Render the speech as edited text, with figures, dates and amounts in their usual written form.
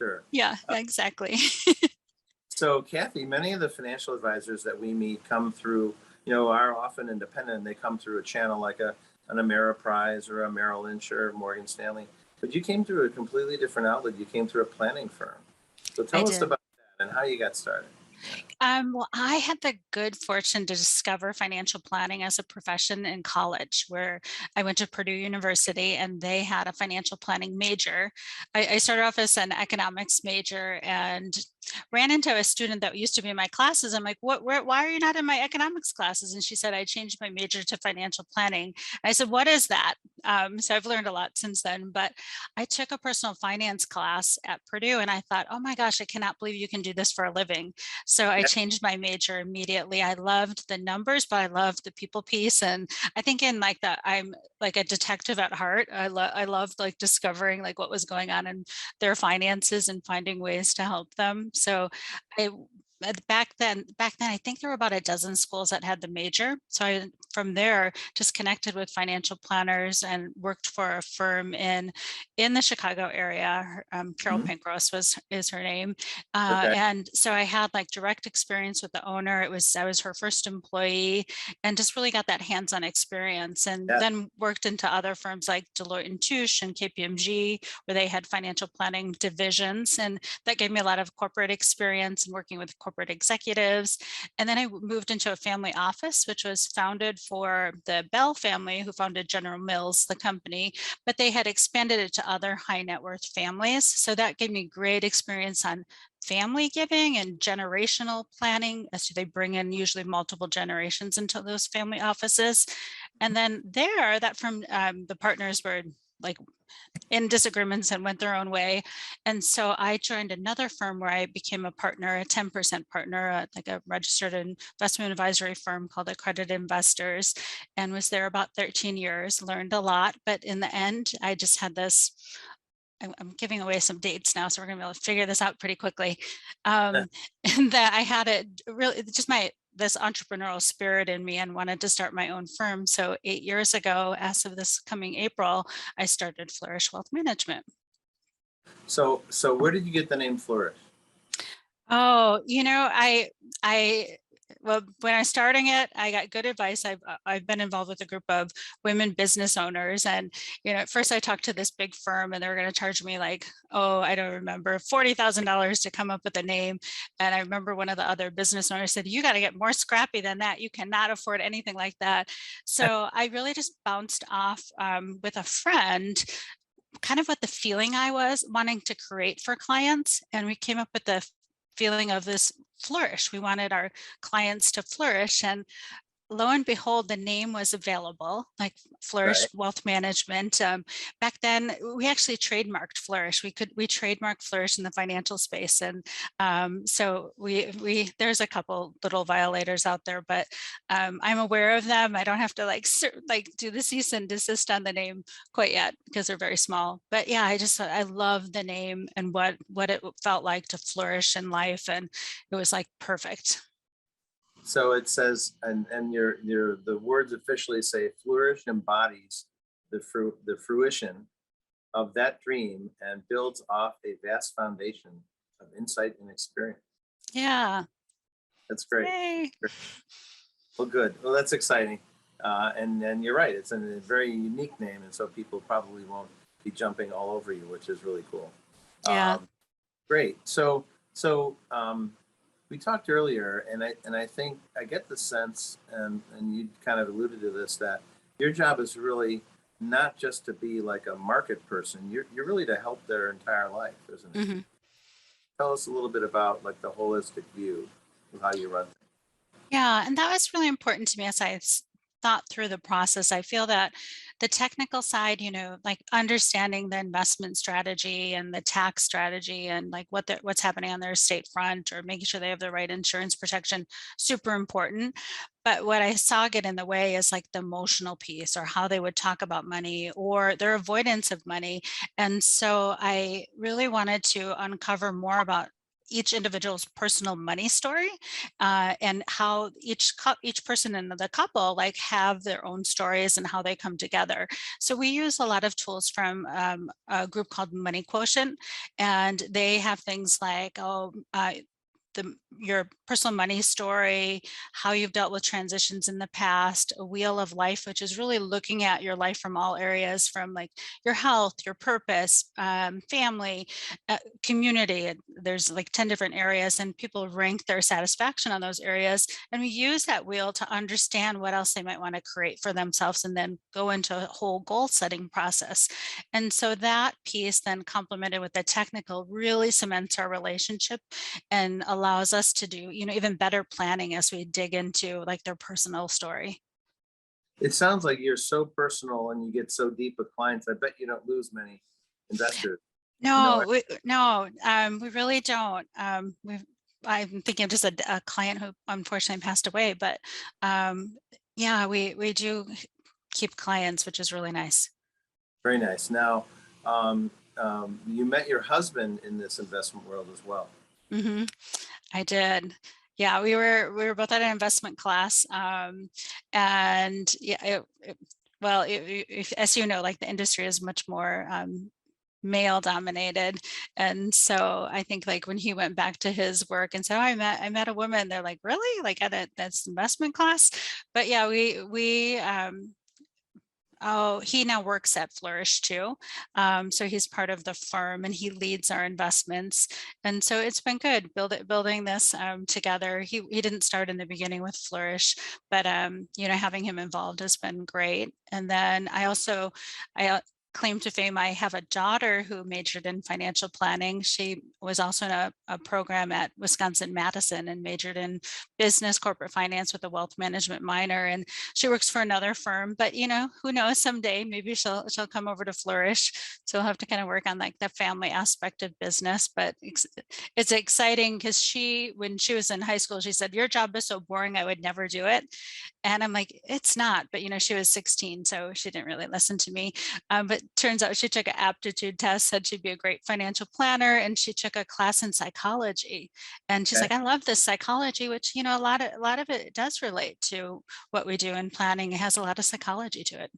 sure. Yeah, exactly. So, Kathy, many of the financial advisors that we meet come through, are often independent. And they come through a channel like an Ameriprise or a Merrill Lynch or Morgan Stanley. But you came through a completely different outlet. You came through a planning firm. So I tell us did. about that and how you got started. Well, I had the good fortune to discover financial planning as a profession in college, where I went to Purdue University and they had a financial planning major. I started off as an economics major and ran into a student that used to be in my classes. I'm like, why are you not in my economics classes? And she said, I changed my major to financial planning. I said, what is that? So I've learned a lot since then, but I took a personal finance class at Purdue and I thought, oh my gosh, I cannot believe you can do this for a living. So I Yeah. changed my major immediately. I loved the numbers, but I loved the people piece. And I think in like that, I'm like a detective at heart. I loved like discovering like what was going on in their finances and finding ways to help them. So I back then I think there were about a dozen schools that had the major. So I from there just connected with financial planners and worked for a firm in the Chicago area. Carol Mhm. Pankros is her name. Okay. And so I had like direct experience with the owner. I was her first employee and just really got that hands-on experience, and Yeah. then worked into other firms like Deloitte and Touche and KPMG, where they had financial planning divisions. And that gave me a lot of corporate experience and working with corporate executives. And then I moved into a family office, which was founded for the Bell family, who founded General Mills, the company, but they had expanded it to other high net worth families. So that gave me great experience on family giving and generational planning, as they bring in usually multiple generations into those family offices. And then there, that from the partners were like in disagreements and went their own way. And so I joined another firm where I became a partner, a 10% partner, like a registered investment advisory firm called Accredited Investors, and was there about 13 years, learned a lot. But in the end, I just had this, I'm giving away some dates now, so we're going to be able to figure this out pretty quickly. And that I had it really just this entrepreneurial spirit in me and wanted to start my own firm. So 8 years ago, as of this coming April, I started Flourish Wealth Management. So where did you get the name Flourish? Oh, I well, when I was starting it, I got good advice. I've been involved with a group of women business owners, and at first I talked to this big firm, and they were going to charge me like, oh, I don't remember, $40,000 to come up with a name. And I remember one of the other business owners said, "You got to get more scrappy than that. You cannot afford anything like that." So I really just bounced off with a friend kind of what the feeling I was wanting to create for clients. And we came up with the feeling of this flourish. We wanted our clients to flourish. And lo and behold, the name was available, like Flourish Right. Wealth Management. Back then, we actually trademarked Flourish. We trademarked Flourish in the financial space, and so we there's a couple little violators out there, but I'm aware of them. I don't have to like do the cease and desist on the name quite yet because they're very small. But yeah, I love the name and what it felt like to flourish in life, and it was like perfect. So it says, and the words officially say, flourish embodies the fruition of that dream and builds off a vast foundation of insight and experience. Yeah. That's great. Yay. Great. Well, good. Well, that's exciting. And you're right. It's a very unique name, and so people probably won't be jumping all over you, which is really cool. Yeah. Um, Great. So we talked earlier, and I think I get the sense, and you kind of alluded to this, that your job is really not just to be like a market person. You're really to help their entire life, isn't it? Mhm. Tell us a little bit about like the holistic view of how you run things. Yeah, and that was really important to me as thought through the process. I feel that the technical side, like understanding the investment strategy and the tax strategy and like what's happening on their estate front or making sure they have the right insurance protection, super important. But what I saw get in the way is like the emotional piece or how they would talk about money or their avoidance of money. And so I really wanted to uncover more about each individual's personal money story, and how each person in the couple like have their own stories and how they come together. So we use a lot of tools from a group called Money Quotient, and they have things like, your personal money story, how you've dealt with transitions in the past, a wheel of life, which is really looking at your life from all areas, from like your health, your purpose, family, community. There's like 10 different areas, and people rank their satisfaction on those areas. And we use that wheel to understand what else they might want to create for themselves, and then go into a whole goal setting process. And so that piece, then complemented with the technical, really cements our relationship and allows us to do, even better planning as we dig into like their personal story. It sounds like you're so personal and you get so deep with clients. I bet you don't lose many investors. You know, No, we really don't. I'm thinking of just a client who unfortunately passed away, but yeah, we do keep clients, which is really nice. very nice. Now, you met your husband in this investment world as well. hmm I did. Yeah, we were both at an investment class, and yeah, well, as you know, like the industry is much more male dominated, and so I think like when he went back to his work and said, "Oh, I met a woman," they're like, "Really? Like at this investment class?" But yeah, we oh, he now works at Flourish too. So he's part of the firm and he leads our investments. And so it's been good building this together. He didn't start in the beginning with Flourish, but having him involved has been great. And then I claim to fame, I have a daughter who majored in financial planning. She was also in a program at Wisconsin-Madison and majored in business corporate finance with a wealth management minor. And she works for another firm, but who knows, someday maybe she'll come over to Flourish. So we'll have to kind of work on like the family aspect of business. But it's exciting because when she was in high school, she said, "Your job is so boring, I would never do it." And I'm like, "It's not." But she was 16, so she didn't really listen to me. But turns out she took an aptitude test, said she'd be a great financial planner, and she took a class in psychology. And she's Okay. like, "I love this psychology," which a lot of it does relate to what we do in planning. It has a lot of psychology to it.